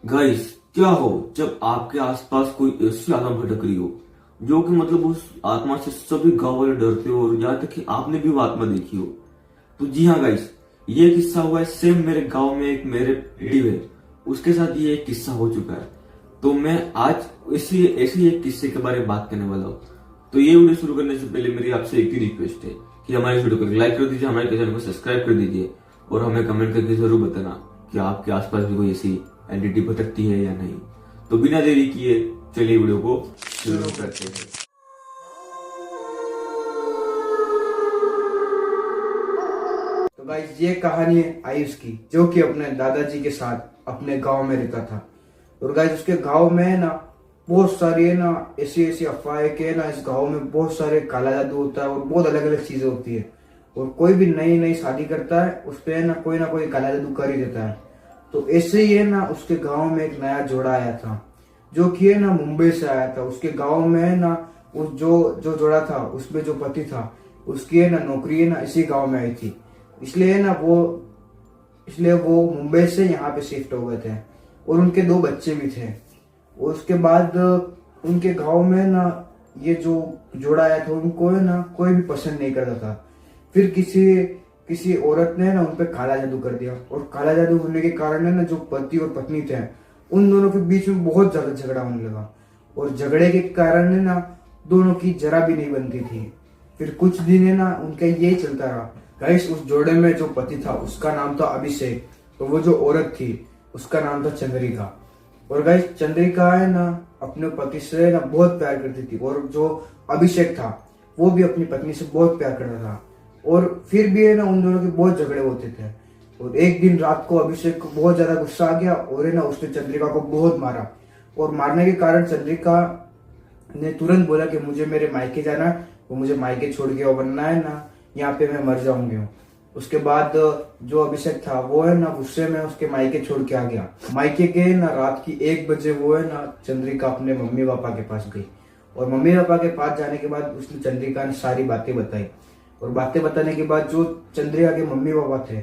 Guys, क्या हो जब आपके आसपास कोई ऐसी आत्मा भटक रही हो जो कि मतलब उस आत्मा से सभी गांव वाले डरते हो और यहाँ तक कि आपने भी वो आत्मा देखी हो। तो जी हाँ गाइस, ये किस्सा हुआ है सेम मेरे गांव में एक मेरे रिलेटिव है, उसके साथ ये एक किस्सा हो चुका है। तो मैं आज इसी ऐसी एक किस्से के बारे में बात करने वाला हूँ। तो ये वीडियो शुरू करने से पहले मेरी आपसे एक ही रिक्वेस्ट है कि हमारे वीडियो को लाइक कर दीजिए, हमारे चैनल को सब्सक्राइब कर दीजिए और हमें कमेंट करके जरूर बताना कि आपके आसपास भी कोई ऐसी एंटिटी भटकती है या नहीं। तो बिना देरी किए चलिए वीडियो को शुरू करते हैं। तो गाइस, ये कहानी है आयुष की, जो कि अपने दादाजी के साथ अपने गांव में रहता था। और गाइस, उसके गांव में है ना बहुत सारी है ना ऐसी ऐसी अफवाहें के ना इस गांव में बहुत सारे काला जादू होता है और बहुत अलग अलग चीजें होती है। और कोई भी नई नई शादी करता है उस पे है ना कोई काला जादू कर ही देता है। तो ऐसे ही है ना उसके गांव में एक नया जोड़ा आया था, जो कि है ना मुंबई से आया था। उसके गांव में है ना उस जो जो जोड़ा था उसमें जो पति था उसकी है ना नौकरी है ना इसी गांव में आई थी। इसलिए वो मुंबई से यहाँ पे शिफ्ट हो गए थे और उनके 2 बच्चे भी थे। और उसके बाद उनके गांव में ना ये जो जोड़ा आया था उनको है ना कोई भी पसंद नहीं करता था। फिर किसी औरत ने ना उनपे काला जादू कर दिया और काला जादू होने के कारण है ना जो पति और पत्नी थे उन दोनों के बीच में बहुत ज्यादा झगड़ा होने लगा। और झगड़े के कारण है ना दोनों की जरा भी नहीं बनती थी। फिर कुछ दिन है ना उनका यही चलता रहा। गाइस, उस जोड़े में जो पति था उसका नाम था अभिषेक और वो जो औरत थी उसका नाम था चंद्रिका। और गाइस, चंद्रिका है ना अपने पति से ना बहुत प्यार करती थी और जो अभिषेक था वो भी अपनी पत्नी से बहुत प्यार करता था। और फिर भी है ना उन दोनों के बहुत झगड़े होते थे। और एक दिन रात को अभिषेक को बहुत ज्यादा गुस्सा आ गया और है ना उसने चंद्रिका को बहुत मारा। और मारने के कारण चंद्रिका ने तुरंत बोला कि मुझे मेरे मायके जाना है, वो मुझे मायके छोड़ के वरना है ना यहाँ पे मैं मर जाऊंगी। उसके बाद जो अभिषेक था वो है ना गुस्से में उसके मायके छोड़ के आ गया। मायके के ना रात की 1 बजे वो है ना चंद्रिका अपने मम्मी पापा के पास गई। और मम्मी पापा के पास जाने के बाद उसने चंद्रिका ने सारी बातें बताई। और बातें बताने के बाद जो चंद्रिका के मम्मी पापा थे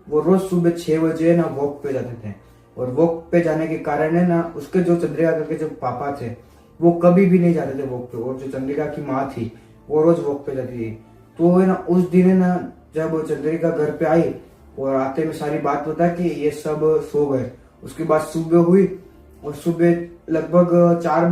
वो रोज सुबह 6 बजे ना वॉक पे जाते थे। और वॉक पे जाने के कारण है ना उसके जो चंद्रिका के जो पापा थे वो कभी भी नहीं जाते थे वॉक पे। और जो चंद्रिका की माँ थी वो रोज वॉक पे जाती थी। तो है ना उस दिन है ना जब चंद्रिका घर पे आई और आते में सारी बात बता कि ये सब सो गए। उसके बाद सुबह हुई और सुबह लगभग 4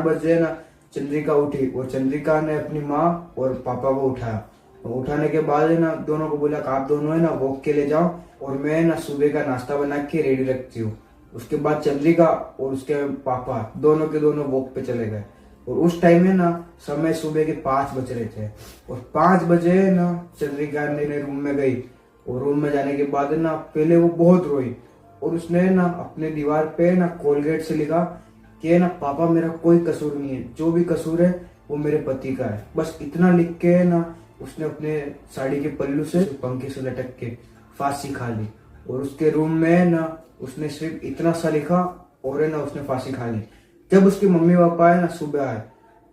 बजे ना चंद्रिका उठी और चंद्रिका ने अपनी माँ और पापा को उठाया। और उठाने के बाद है ना दोनों को बोला कि आप दोनों है ना वॉक के लिए जाओ और मैं ना सुबह का नाश्ता बना के रेडी रखती हूँ। उसके बाद चंद्रिका और उसके पापा दोनों के दोनों वॉक पे चले गए। और उस टाइम में ना समय सुबह के 5 बज रहे थे। और 5 बजे ना चंद्रिका ने रूम में गई और रूम में जाने के बाद ना पहले वो बहुत रोई और उसने ना अपने दीवार पे ना कोलगेट से लिखा कि ना पापा मेरा कोई कसूर नहीं है, जो भी कसूर है वो मेरे पति का है। बस इतना लिख के ना उसने अपने साड़ी के पल्लू से पंखे से लटक के फांसी खा ली। और उसके रूम में ना उसने सिर्फ इतना सा लिखा और है ना उसने फांसी खा ली। जब उसके मम्मी पापा है ना सुबह आए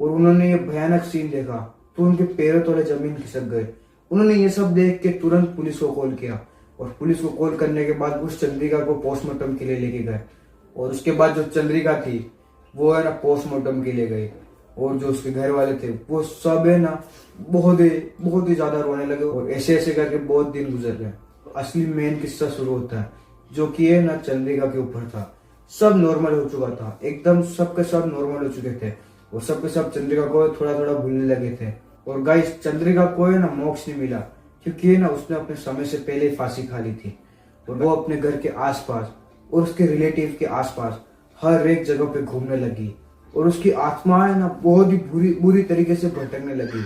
और उन्होंने ये भयानक सीन देखा तो उनके पैरों तले जमीन खिसक गए। उन्होंने ये सब देख के तुरंत पुलिस को कॉल किया और पुलिस को कॉल करने के बाद उस चंद्रिका को पोस्टमार्टम के लिए लेके गए। और उसके बाद जो चंद्रिका थी वो है ना पोस्टमार्टम के लिए गई। और जो उसके घर वाले थे वो सब है ना बहुत ही ज्यादा रोने लगे। और ऐसे ऐसे करके बहुत दिन गुजर गए। असली मेन किस्सा शुरू होता है जो कि है ना चंद्रिका के ऊपर था। सब नॉर्मल हो चुका था, एकदम सबके सब नॉर्मल हो चुके थे और सबके सब चंद्रिका को थोड़ा थोड़ा भूलने लगे थे। और गाइस, चंद्रिका को है ना मोक्ष नहीं मिला क्योंकि है ना उसने अपने समय से पहले फांसी खा ली थी। और वो अपने घर के आसपास और उसके रिलेटिव के आसपास हर एक जगह पे घूमने लगी। और उसकी आत्मा है ना बहुत ही बुरी तरीके से भटकने लगी।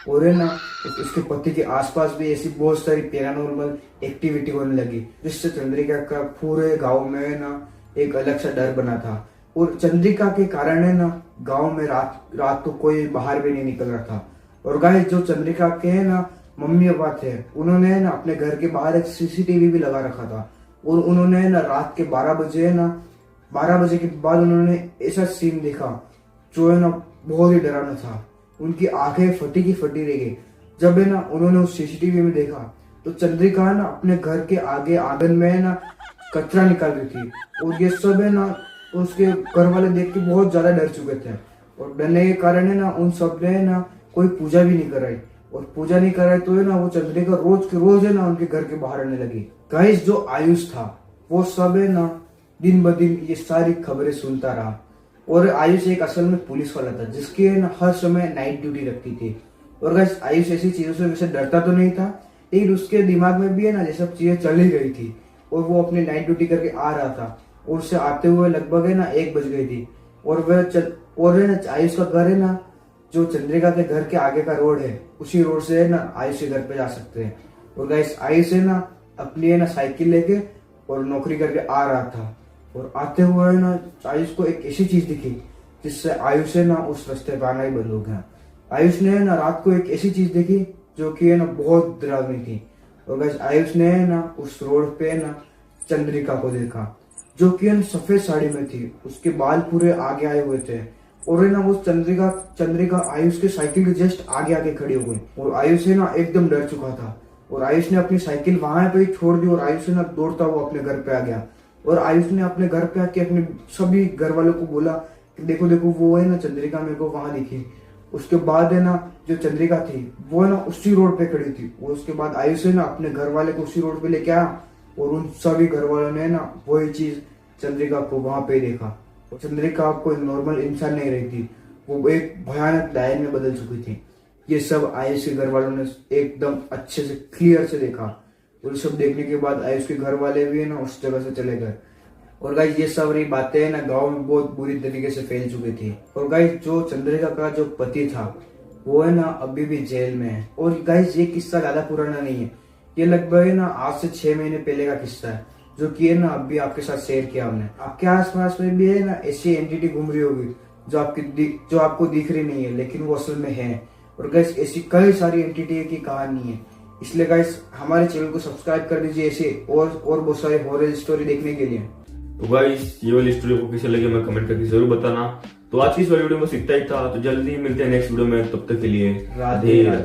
और है ना उसके पति के आसपास भी ऐसी बहुत सारी पैरानॉर्मल एक्टिविटी होने लगी जिससे चंद्रिका का पूरे गांव में है ना एक अलग सा डर बना था। और चंद्रिका के कारण है ना गांव में रात तो कोई बाहर भी नहीं निकल रहा था। और गाइस, जो चंद्रिका के है ना मम्मी पापा थे उन्होंने है ना अपने घर के बाहर एक सीसीटीवी भी लगा रखा था। और उन्होंने है ना रात के 12 बजे है ना 12 बजे के बाद उन्होंने ऐसा सीन देखा जो है ना बहुत ही डरावना था। उनकी आंखें फटी की फटी रह गई जब है ना उन्होंने उस सीसीटीवी में देखा तो चंद्रिका है ना अपने घर के आगे आंगन में है ना कचरा निकाल रही थी। और ये सब है ना उसके घर वाले देख के बहुत ज्यादा डर चुके थे, और डरने के कारण है ना उन सब ने ना कोई पूजा भी नहीं कराई, और पूजा नहीं कराई तो है ना वो चंद्रिका रोज के रोज है ना उनके घर के बाहर आने लगी। गाइस जो आयुष था वो सब है ना दिन ब दिन ये सारी खबरें सुनता रहा, और आयुष एक असल में पुलिस वाला था जिसकी है ना हर समय नाइट ड्यूटी रखती थी। और गाइस आयुष ऐसी चीजों से वैसे डरता तो नहीं था, लेकिन उसके दिमाग में भी है ना ये सब चीजें चल ही गई थी, और वो अपनी नाइट ड्यूटी करके आ रहा था, और उससे आते हुए लगभग है ना 1 बज गई थी। और और है ना आयुष का घर है ना जो चंद्रिका के घर के आगे का रोड है, उसी रोड से है ना आयुष के घर पे जा सकते हैं। और गाइस आयुष है ना अपनी है ना साइकिल लेके और नौकरी करके आ रहा था, और आते हुए है ना आयुष को एक ऐसी चीज दिखी जिससे आयुष है ना उस रास्ते पे आना ही बंद हो गया। आयुष ने है ना रात को एक ऐसी चीज देखी जो कि है ना बहुत डरावनी थी, और गाइस आयुष ने है ना उस रोड पे है ना चंद्रिका को देखा जो कि है ना सफेद साड़ी में थी, उसके बाल पूरे आगे आए हुए थे, और है ना वो चंद्रिका आयुष के साइकिल के जस्ट आगे आके खड़ी हो गई, और आयुष है ना एकदम डर चुका था, और आयुष ने अपनी साइकिल वहां पे ही छोड़ दी, और आयुष है ना दौड़ता हुआ अपने घर पे आ गया। और आयुष ने अपने घर पे आके अपने सभी घर वालों को बोला कि देखो देखो वो है ना चंद्रिका मेरे को वहां दिखी। उसके बाद है ना जो चंद्रिका थी वो है ना उसी रोड पे खड़ी थी। वो उसके बाद आयुष है ना अपने घर वाले को उसी रोड पे लेके आया, और उन सभी घर वालों ने ना वही चीज चंद्रिका को वहां पे देखा। और चंद्रिका कोई नॉर्मल इंसान नहीं रही थी, वो एक भयानक डायन में बदल चुकी थी। ये सब आयुष के घर वालों ने एकदम अच्छे से क्लियर से देखा, और सब देखने के बाद आयुष के घर वाले भी है ना उस जगह से चले गए। और गाइस ये सब रही बातें है ना गांव में बहुत बुरी तरीके से फैल चुकी थी। और गाइस जो चंद्रिका का जो पति था वो है ना अभी भी जेल में है। और गाइस ये किस्सा ज्यादा पुराना नहीं है, ये लगभग है ना आज से 6 महीने पहले का किस्सा है, जो कि है ना अभी आपके साथ शेयर किया हमने। आपके आसपास में भी है ना ऐसी एंटिटी घूम रही होगी जो आपको दिख रही नहीं है, लेकिन वो असल में है। और गाइस ऐसी कई सारी एंटिटी की कहानी है, इसलिए गाइस हमारे चैनल को सब्सक्राइब कर दीजिए ऐसे और बहुत सारे हॉरर स्टोरी देखने के लिए। तो गाइस ये वाली स्टोरी को कैसे लगे मैं कमेंट करके जरूर बताना। तो आज की इस वाली वीडियो में इतना ही था, तो जल्दी मिलते हैं नेक्स्ट वीडियो में, तब तक के लिए राधे राधे।